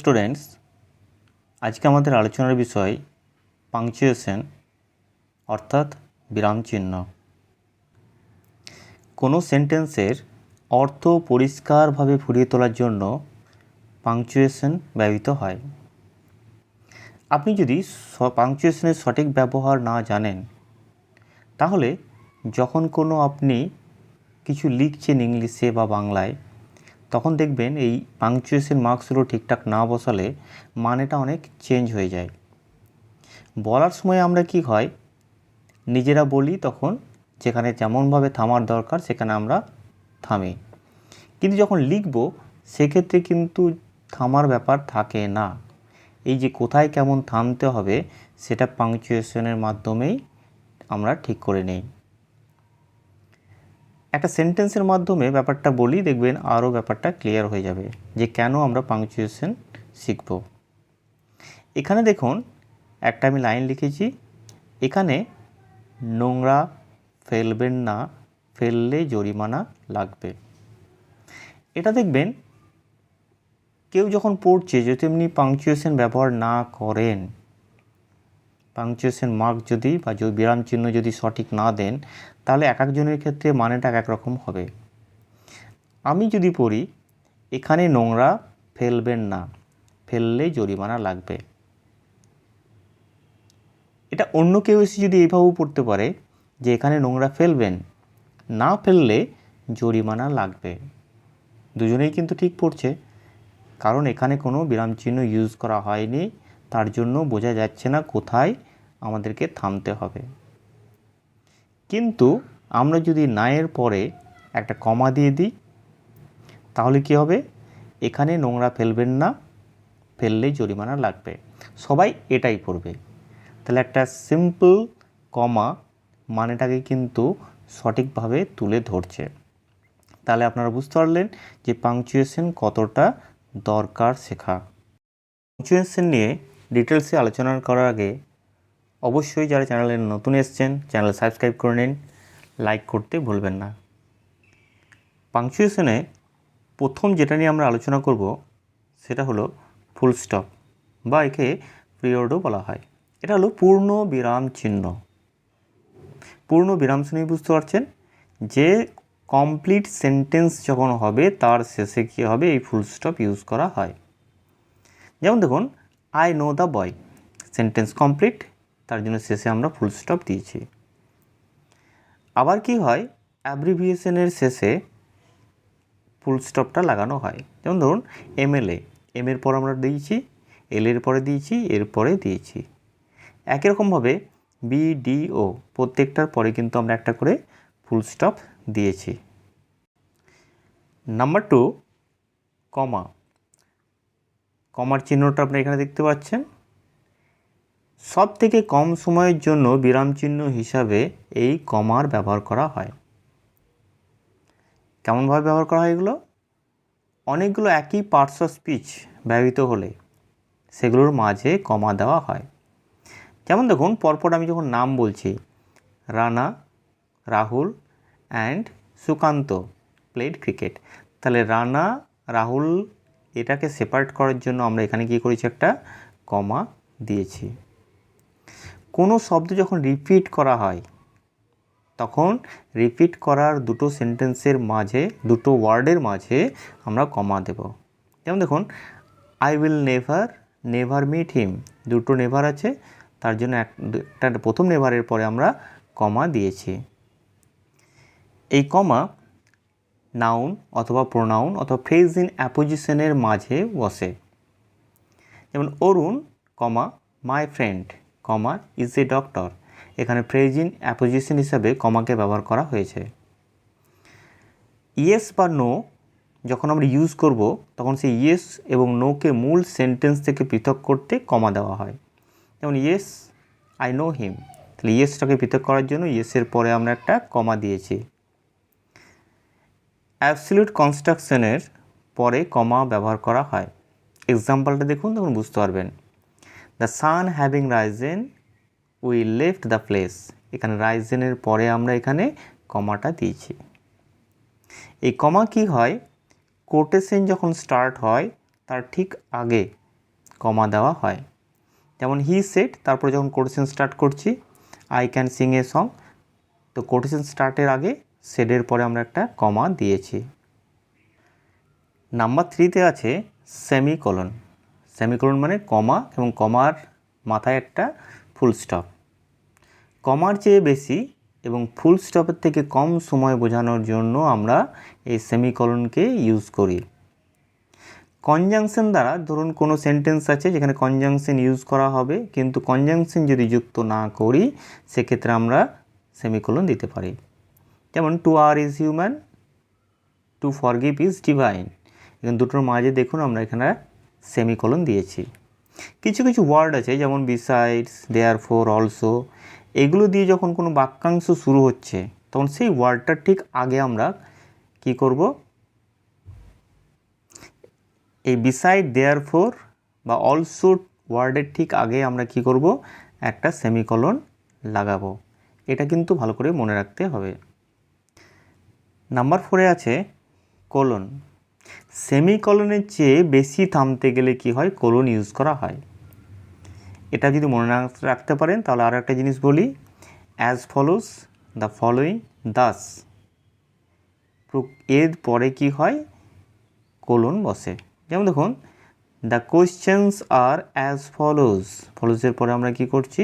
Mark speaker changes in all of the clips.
Speaker 1: Students, আজকে আমাদের আলোচনার বিষয় পাংচুয়েশন অর্থাৎ বিরাম চিহ্ন। কোনো সেন্টেন্সের অর্থ পরিষ্কারভাবে ফুটিয়ে তোলার জন্য পাংচুয়েশন ব্যবহৃত হয়। আপনি যদি পাংচুয়েশনের সঠিক ব্যবহার না জানেন, তাহলে যখন আপনি কিছু লিখছেন ইংলিশে বা বাংলায়, তখন দেখবেন এই পাংচুয়েশন মার্কসগুলো ঠিকঠাক না বসালে মানেটা অনেক চেঞ্জ হয়ে যায়। বলার সময় আমরা কি হয়, নিজেরা বলি, তখন যেখানে যেমনভাবে থামার দরকার সেখানে আমরা থামি, কিন্তু যখন লিখব সেক্ষেত্রে কিন্তু থামার ব্যাপার থাকে না। এই যে কোথায় কেমন থামতে হবে সেটা পাংচুয়েশনের মাধ্যমেই আমরা ঠিক করে নেই। একটা সেন্টেন্সের মাধ্যমে ব্যাপারটা বলি, দেখবেন আরও ব্যাপারটা ক্লিয়ার হয়ে যাবে যে কেন আমরা পাংচুয়েশন শিখব। এখানে দেখুন, একটা আমি লাইন লিখেছি, এখানে নোংরা ফেলবেন না, ফেললে জরিমানা লাগবে। এটা দেখবেন কেউ যখন পড়ছে, যদি এমনি পাংচুয়েশন ব্যবহার না করেন, পাংচুয়েশন মার্ক যদি বা বিরাম চিহ্ন যদি সঠিক না দেন, তাহলে এক একজনের ক্ষেত্রে মানেটা এক রকম হবে। আমি যদি পড়ি, এখানে নোংরা ফেলবেন না, ফেললে জরিমানা লাগবে, এটা অন্য কেউ এসে যদি এইভাবেও পড়তে পারে যে এখানে নোংরা ফেলবেন, না ফেললে জরিমানা লাগবে, দুজনেই কিন্তু ঠিক পড়ছে, কারণ এখানে কোনো বিরাম চিহ্ন ইউজ করা হয়নি, তার জন্য বোঝা যাচ্ছে না কোথায় আমাদেরকে থামতে হবে। কিন্তু আমরা যদি না এর পরে একটা কমা দিয়ে দিই, তাহলে কি হবে, এখানে নোংরা ফেলবেন না, ফেললেই জরিমানা লাগবে, সবাই এটাই পড়বে। তাহলে একটা সিম্পল কমা মানেটাকে কিন্তু সঠিকভাবে তুলে ধরছে। তাহলে আপনারা বুঝতে পারলেন যে পাংচুয়েশন কতটা দরকার শেখা। পাংচুয়েশন নিয়ে ডিটেলসে আলোচনা করার আগে অবশ্যই যারা চ্যানেলে নতুন এসেছেন, চ্যানেল সাবস্ক্রাইব করে নিন, লাইক করতে ভুলবেন না। পাংচুয়েশনে প্রথম যেটা নিয়ে আমরা আলোচনা করব সেটা হলো ফুল স্টপ, বা একে পিরিয়ডও বলা হয়। এটা হলো পূর্ণ বিরাম চিহ্ন। পূর্ণ বিরাম চিহ্ন বুঝতে পারছেন যে কমপ্লিট সেন্টেন্স যখন হবে তার শেষে কী হবে, এই ফুল স্টপ ইউজ করা হয়। যেমন দেখুন, I know the boy, sentence complete, তার জন্য শেষে আমরা ফুল স্টপ দিয়েছি। আবার কি হয়, অ্যাব্রিভিয়েশনের শেষে ফুল স্টপটা লাগানো হয়। যেমন ধরুন এমএলএ, এম এর পর আমরা দিয়েছি, এল এর পরে দিয়েছি, এর পরে দিয়েছি। একই রকমভাবে বিডিও, প্রত্যেকটার পরে কিন্তু আমরা একটা করে ফুল স্টপ দিয়েছি। নাম্বার 2, কমা। কমার চিহ্নটা আপনি এখানে দেখতে পাচ্ছেন। সব থেকে কম সময়ের জন্য বিরাম চিহ্ন হিসাবে এই কমার ব্যবহার করা হয়। কেমনভাবে ব্যবহার করা হয় এগুলো? অনেকগুলো একই পার্টস অফ স্পিচ ব্যবহৃত হলে সেগুলোর মাঝে কমা দেওয়া হয়। যেমন দেখুন, পরপর আমি যখন নাম বলছি, Rana, Rahul and Sukanta played cricket, তাহলে রানা, রাহুল এটাকে সেপারেট করার জন্য আমরা এখানে কী করেছি, একটা কমা দিয়েছি। কোনো শব্দ যখন রিপিট করা হয়, তখন রিপিট করার দুটো সেন্টেন্সের মাঝে, দুটো ওয়ার্ডের মাঝে আমরা কমা দেব। যেমন দেখুন, I will never never meet him, দুটো নেভার আছে, তার জন্য একটা প্রথম নেভারের পরে আমরা কমা দিয়েছি। এই কমা নাউন অথবা প্রোনাউন অথবা ফ্রেজ ইন অ্যাপোজিশনের মাঝে বসে। যেমন Arun, comma my friend, comma is a doctor, এখানে ফ্রেজ ইন অ্যাপোজিশন হিসাবে কমাকে ব্যবহার করা হয়েছে। ইয়েস বা নো যখন আমরা ইউজ করব, তখন সেই ইয়েস এবং নোকে মূল সেন্টেন্স থেকে পৃথক করতে কমা দেওয়া হয়। যেমন ইয়েস আই নো হিম, তাহলে ইয়েসটাকে পৃথক করার জন্য ইয়েসের পরে আমরা একটা কমা দিয়েছি। অ্যাবসলিউট কনস্ট্রাকশনের পরে কমা ব্যবহার করা হয়। এক্সাম্পলটা দেখুন, তখন বুঝতে পারবেন। The sun having Ryzen we left the place, এখানে রাইজেনের পরে আমরা এখানে কমাটা দিয়েছি। এই কমা কি হয়, কোটেশন যখন স্টার্ট হয় তার ঠিক আগে কমা দেওয়া হয়। যেমন হি সেড, তারপরে যখন কোটেশন স্টার্ট করছি I can sing a song, তো কোটেশন স্টার্টের আগে সেডের পরে আমরা একটা কমা দিয়েছি। নাম্বার 3তে আছে সেমিকোলন। সেমিকোলন মানে কমা এবং কমার মাথায় একটা ফুল স্টপ। কমার চেয়ে বেশি এবং ফুল স্টপের থেকে কম সময় বোঝানোর জন্য আমরা এই সেমিকোলনকে ইউজ করি। কনজাংশন দ্বারা, ধরুন কোনো সেন্টেন্স আছে যেখানে কনজাংশন ইউজ করা হবে, কিন্তু কনজাংশন যদি যুক্ত না করি সেক্ষেত্রে আমরা সেমিকোলন দিতে পারি। যেমন to err is human, to forgive is divine, এখানে দুটোর মাঝে দেখুন আমরা এখানে সেমিকোলন দিয়েছি। কিছু কিছু ওয়ার্ড আছে যেমন বিসাইডস, দেয়ারফোর, অলসো, এগুলো দিয়ে যখন কোনো বাক্যাংশ শুরু হচ্ছে তখন সেই ওয়ার্ডটার ঠিক আগে আমরা কি করব, এই বিসাইড, দেয়ারফোর বা অলসো ওয়ার্ডের ঠিক আগে আমরা কি করব, একটা সেমিকোলন লাগাবো। এটা কিন্তু ভালো করে মনে রাখতে হবে। নাম্বার 4-এ আছে কোলন। সেমিকোলনের চেয়ে বেশি থামতে গেলে কি হয়, কোলন ইউজ করা হয়। এটা যদি মনে না রাখতে পারেন তাহলে আরও একটা জিনিস বলি, as follows, the following, thus, এর পরে কি হয়, কোলন বসে। যেমন দেখুন the questions are as follows, ফলোজের পরে আমরা কি করছি,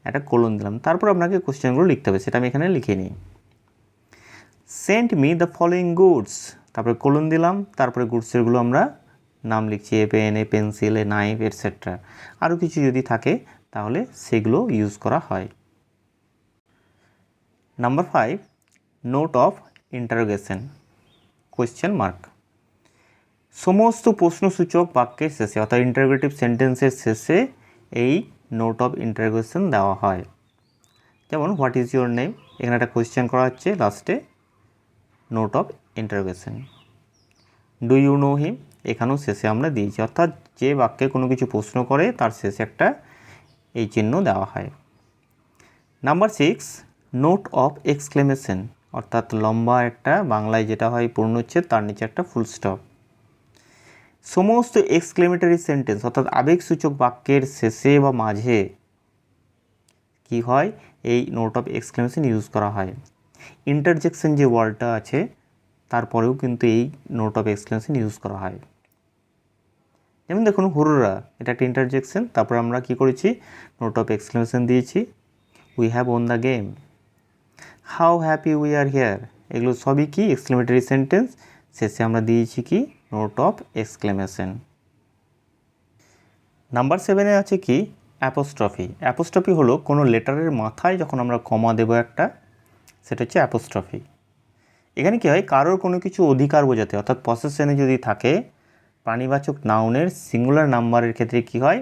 Speaker 1: একটা কোলন দিলাম, তারপর আপনাকে কোয়েশ্চেনগুলো লিখতে হবে, সেটা আমি এখানে লিখে নিই। Send me the following goods, তারপরে কোলন দিলাম, তারপরে গুডসেরগুলো আমরা নাম লিখছি, a pen, a pencil, a knife, etcetera. আরও কিছু যদি থাকে তাহলে সেগুলো ইউজ করা হয়। Number 5, note of interrogation, question mark. সমস্ত প্রশ্নসূচক বাক্যের শেষে অর্থাৎ ইন্টারোগেটিভ সেন্টেন্সের শেষে এই নোট অফ ইন্টারোগেশন দেওয়া হয়। যেমন হোয়াট ইজ ইউর নেম, এখানে একটা কোয়েশ্চেন করা হচ্ছে, লাস্টে note of interrogation. Do you know him, এখানেও শেষে আমরা দিয়েছি, অর্থাৎ যে বাক্যে কোনো কিছু প্রশ্ন করে তার শেষে একটা এই চিহ্ন দেওয়া হয়। নাম্বার 6, নোট অফ এক্সক্লেমেশন, অর্থাৎ লম্বা একটা, বাংলায় যেটা হয় পূর্ণচ্ছেদ, তার নিচে একটা ফুল স্টপ। সমস্ত এক্সক্লেমেটরি সেন্টেন্স অর্থাৎ আবেগসূচক বাক্যের শেষে বা মাঝে কি হয়, এই নোট অফ এক্সক্লেমেশন ইউজ করা হয়। ইন্টারজেকশন যে ওয়ার্ডটা আছে তারপরেও কিন্তু এই নোট অফ এক্সক্লেমেশন ইউজ করা হয়। যেমন দেখুন হুররা, এটা একটা ইন্টারজেকশন, তারপর আমরা কি করেছি, নোট অফ এক্সক্লেমেশন দিয়েছি। We have won the game, how happy we are here, এগুলো সবই কি এক্সক্লেমেটরি সেন্টেন্স, শেষে আমরা দিয়েছি কি নোট অফ এক্সক্লেমেশন। নাম্বার 7-এ আছে কি অ্যাপোস্ট্রফি। অ্যাপোস্ট্রফি হলো কোনো লেটারের মাথায় যখন আমরা কমা দেবো একটা, সেটা হচ্ছে অ্যাপোস্ট্রফি। এখানে কি হয়, কারোর কোনো কিছু অধিকার বোঝাতে, অর্থাৎ পসেশনে যদি থাকে প্রাণীবাচক নাউনের সিঙ্গুলার নাম্বারের ক্ষেত্রে কি হয়,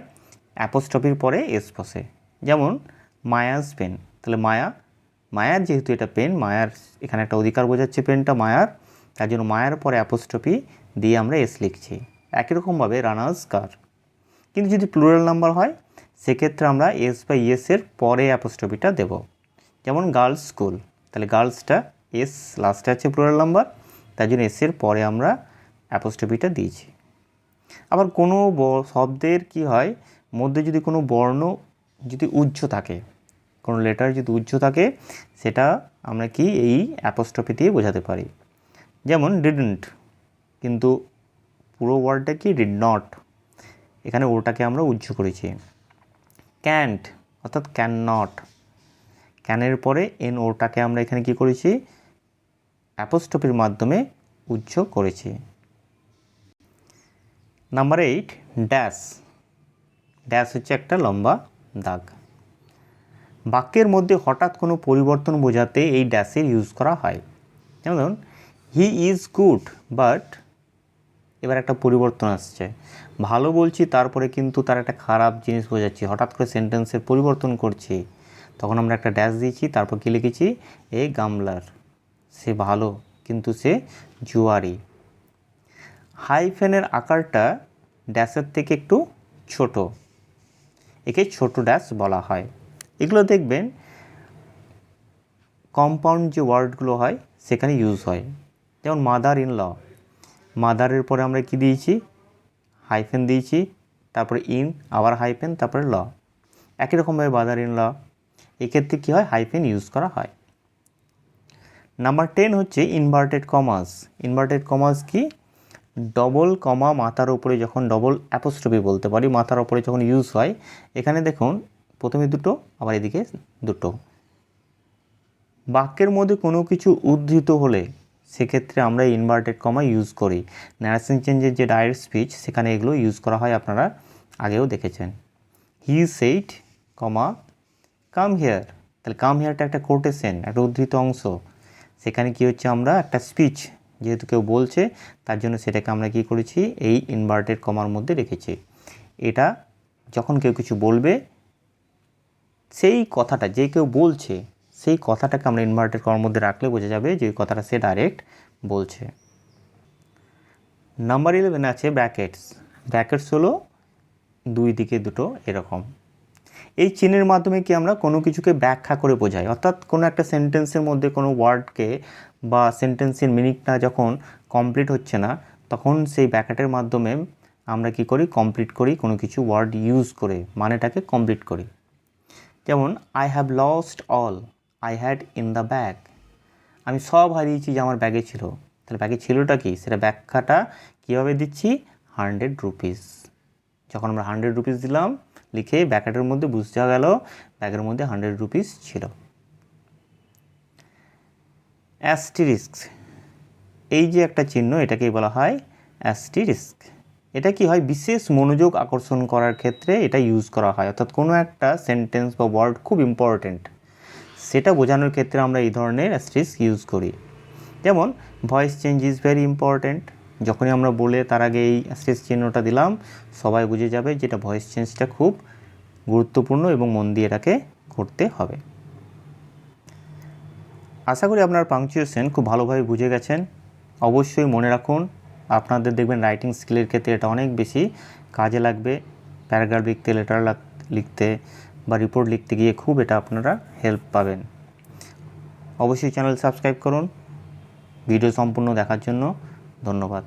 Speaker 1: অ্যাপোস্ট্রফির পরে এস বসে। যেমন মায়াস পেন, তাহলে মায়ার যেহেতু এটা পেন, মায়ার এখানে একটা অধিকার বোঝাচ্ছে পেনটা মায়ার, তার জন্য মায়ার পরে অ্যাপোস্ট্রফি দিয়ে আমরা এস লিখছি। একই রকমভাবে রানার্স কার। কিন্তু যদি প্লুরাল নাম্বার হয় সেক্ষেত্রে আমরা এস বা ইয়েসের পরে অ্যাপোস্ট্রফিটা দেব। যেমন গার্লস স্কুল, তাহলে গার্লসটা এস লাস্টে আছে প্লুরাল নাম্বার, তার জন্য এসের পরে আমরা অ্যাপোস্ট্রফিটা দিয়েছি। আবার কোনো শব্দের কি হয়, মধ্যে যদি কোনো বর্ণ যদি উজ্জ থাকে, কোনো লেটার যদি উজ্জ থাকে, সেটা আমরা কি এই অ্যাপোস্ট্রফি দিয়ে বোঝাতে পারি। যেমন ডিডন্ট, কিন্তু পুরো ওয়ার্ডটা কি ডিড নট, এখানে ওটাকে আমরা উজ্জ করেছি। ক্যান্ট অর্থাৎ ক্যান নট, ক্যানের পরে এন ওটাকে আমরা এখানে কি করেছি, অ্যাপোস্ট্রফির মাধ্যমে উজ্জ করেছি। Number 8, dash. ড্যাশ হচ্ছে একটা লম্বা দাগ। বাক্যের মধ্যে হঠাৎ কোনো পরিবর্তন বোঝাতে এই ড্যাশের ইউজ করা হয়। যেমন ধরুন হি ইজ গুড বাট, এবার একটা পরিবর্তন আসছে, ভালো বলছি তারপরে কিন্তু তার একটা খারাপ জিনিস বোঝাচ্ছি, হঠাৎ করে সেন্টেন্সের পরিবর্তন করছি, তখন আমরা একটা ড্যাশ দিয়েছি, তারপর কী লিখেছি, এ গামলার, সে ভালো কিন্তু সে জুয়ারি। হাইফেনের আকারটা ড্যাশের থেকে একটু ছোট, একে ছোট ড্যাশ বলা হয়। এগুলো দেখবেন কম্পাউন্ড যে ওয়ার্ডগুলো হয় সেখানে ইউজ হয়। যেমন মাদার ইন ল, মাদারের পরে আমরা কি দিয়েছি, হাইফেন দিয়েছি, তারপরে ইন, আবার হাইফেন, তারপরে ল। একই রকমভাবে বাদার ইন ল, এক্ষেত্রে কী হয়, হাইফেন ইউজ করা হয়। নাম্বার 10 হচ্ছে ইনভার্টেড কমাস। ইনভার্টেড কমাস কি, ডবল কমা মাথার উপরে যখন, ডবল অ্যাপোস্ট্রফি বলতে পারি, মাথার উপরে যখন ইউজ হয়, এখানে দেখুন প্রথমে দুটো, আবার এদিকে দুটো। বাক্যের মধ্যে কোনো কিছু উদ্ধৃত হলে সেক্ষেত্রে আমরা ইনভার্টেড কমা ইউজ করি। ন্যারেশন চেঞ্জের যে ডাইরেক্ট স্পিচ, সেখানে এগুলো ইউজ করা হয়, আপনারা আগেও দেখেছেন। He said comma come here, তাহলে কাম হিয়ারটা একটা কোটেশন, একটা উদ্ধৃত অংশ। সেখানে কি হচ্ছে, আমরা একটা স্পিচ যেহেতু কেউ বলছে, তার জন্য সেটাকে আমরা কি করেছি, এই ইনভার্টেড কমার মধ্যে রেখেছি। এটা যখন কেউ কিছু বলবে, সেই কথাটা যে কেউ বলছে, সেই কথাটাকে আমরা ইনভার্টেড কমার মধ্যে রাখলে বোঝা যাবে যে ওই কথাটা সে ডাইরেক্ট বলছে। নাম্বার 11 আছে ব্র্যাকেটস। ব্র্যাকেটস হলো দুই দিকে দুটো এরকম। এই চিহ্নের মাধ্যমে কি আমরা কোনো কিছুকে ব্যাখ্যা করে বোঝাই, অর্থাৎ কোনো একটা সেন্টেন্সের মধ্যে কোনো ওয়ার্ডকে বা সেন্টেন্সের মিনিংটা যখন কমপ্লিট হচ্ছে না, তখন সেই ব্র্যাকেটের মাধ্যমে আমরা কি করি, কমপ্লিট করি, কোনো কিছু ওয়ার্ড ইউজ করে মানেটাকে কমপ্লিট করি। যেমন I have lost all I had in the bag, আমি সব হারিয়েছি যে আমার ব্যাগে ছিল। তাহলে ব্যাগে ছিলটা কি, সেটা ব্যাখ্যাটা কীভাবে দিচ্ছি, 100 রুপিস। যখন আমরা 100 রুপিস দিলাম লিখে, ব্যাকেটের মধ্যে বুঝতে গেল ব্যাগের মধ্যে 100 রুপিস ছিল। অ্যাস্টেরিস্ক, এই যে একটা চিহ্ন, এটাকেই বলা হয় অ্যাস্টেরিস্ক। এটা কি হয়, বিশেষ মনোযোগ আকর্ষণ করার ক্ষেত্রে এটা ইউজ করা হয়, অর্থাৎ কোনো একটা সেন্টেন্স বা ওয়ার্ড খুব ইম্পর্টেন্ট, সেটা বোঝানোর ক্ষেত্রে আমরা এই ধরনের অ্যাস্টেরিস্ক ইউজ করি। যেমন voice change is very important, যখনই আমরা বলে তার আগে এই অ্যাস্টেরিস্ক চিহ্নটা দিলাম, সবাই বুঝে যাবে যেটা ভয়েস চেঞ্জটা খুব গুরুত্বপূর্ণ এবং মন দিয়ে এটাকে করতে হবে। আশা করি আপনার পাংচুয়েশন খুব ভালোভাবে বুঝে গেছেন। অবশ্যই মনে রাখুন, আপনাদের দেখবেন রাইটিং স্কিলের ক্ষেত্রে এটা অনেক বেশি কাজে লাগবে। প্যারাগ্রাফ লিখতে, লেটার লিখতে বা রিপোর্ট লিখতে গিয়ে খুব এটা আপনারা হেল্প পাবেন। অবশ্যই চ্যানেল সাবস্ক্রাইব করুন। ভিডিও সম্পূর্ণ দেখার জন্য ধন্যবাদ।